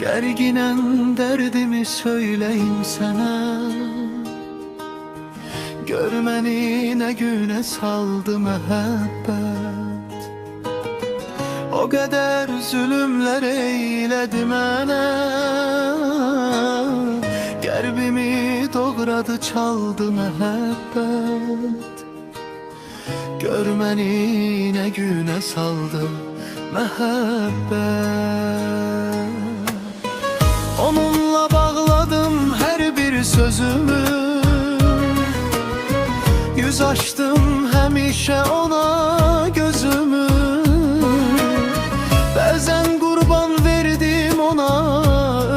Gerginen derdimi söyleyeyim sana. Görmeni ne güne saldı mehabbet. O kadar zulümler eyledi mənə. Qəlbimi doğradı çaldı mehabbet. Görmeni ne güne saldı mehabbet. Onunla bağladım her bir sözümü. Yüz açtım həmişə ona gözümü. Bəzən qurban verdim ona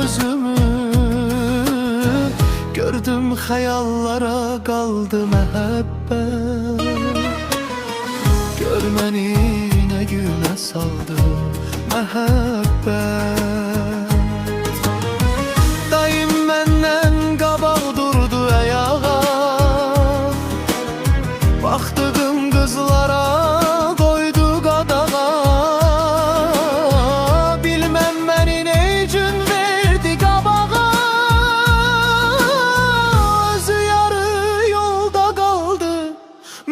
özümü. Gördüm xəyallara qaldı məhəbbət. Görməni nə günə saldı məhəbbət. Dayım məndən qabaq durdu ayağa. Baxdığım qızlara qoydu qadağa. Bilməm məni nə üçün verdi qabağa. Özü yarı yolda qaldı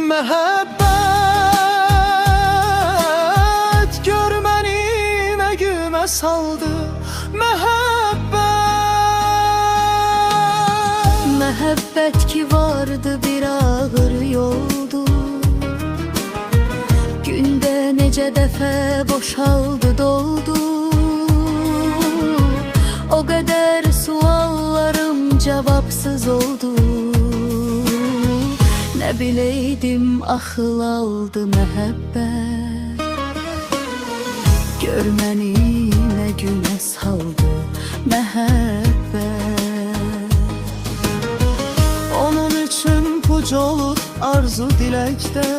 məhəbbət. Görməni nə günə saldı məhəbbət. Məhəbbət ki vardı bir ağır yoldu. Gündə necə dəfə boşaldı doldu. O qədər suallarım cavabsız oldu. Nə bileydim axıl aldı məhəbbət. Görməni nə günə saldı məhəbbət. Onun üçün puc olur arzu diləkdə.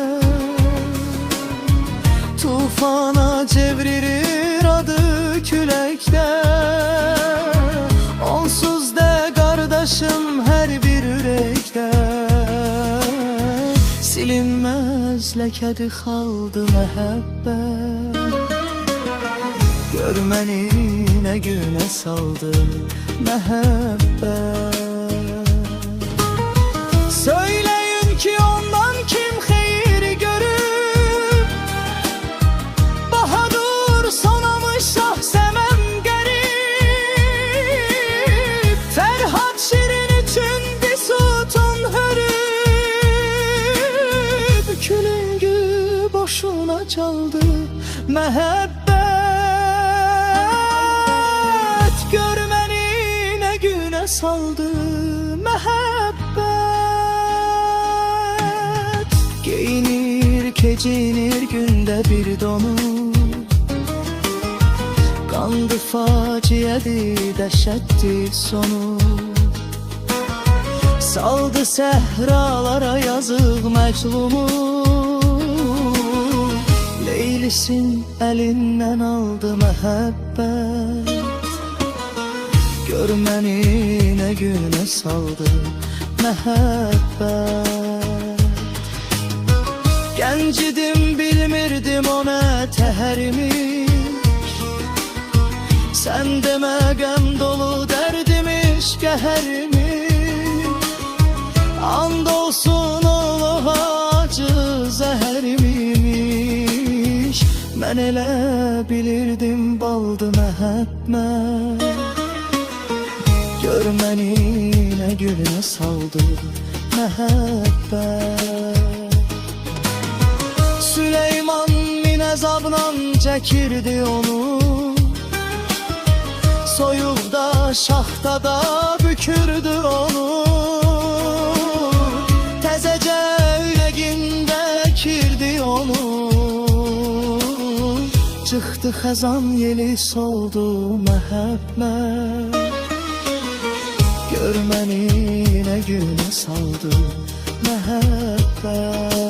Tufana çevrilir adı küləkdə. Onsuz da qardaşım hər bir ürəkdə. Silinməz ləkədi xaldı məhəbbət. Görməni nə günə saldı məhəbbət. Söyleyin ki ondan kim xeyir görüb. Bahadur sonamış şah səməm qərib. Fərhad şirin üçün disutun hörüb. Külüngü boşuna çaldı məhəbbət. Görməni nə günə saldı məhəbbət. Geyinir, kecinir gündə bir donu. Qandı faciədir, dəhşətdir sonu. Saldı səhralara yazıq məclumu. Leylisin əlindən aldı məhəbbət. Görməni nə günə saldı məhəbbət. Gənc idim bilmirdim o nə təhərmiş. Sən demə qəm dolu dərdimiş qəhərmiş. And olsun o acı zəhərmiş. Mən elə bilirdim baldı məhəbbət. Görməni nə günə saldı məhəbbət. Süleyman min əzabla çəkirdi onu. Soyuqda, şaxtada bükürdü onu. Təzəcə ürəyində əkirdi onu. Çıxdı xəzan yeli soldu məhəbbət. Görməni nə günə saldı məhəbbət.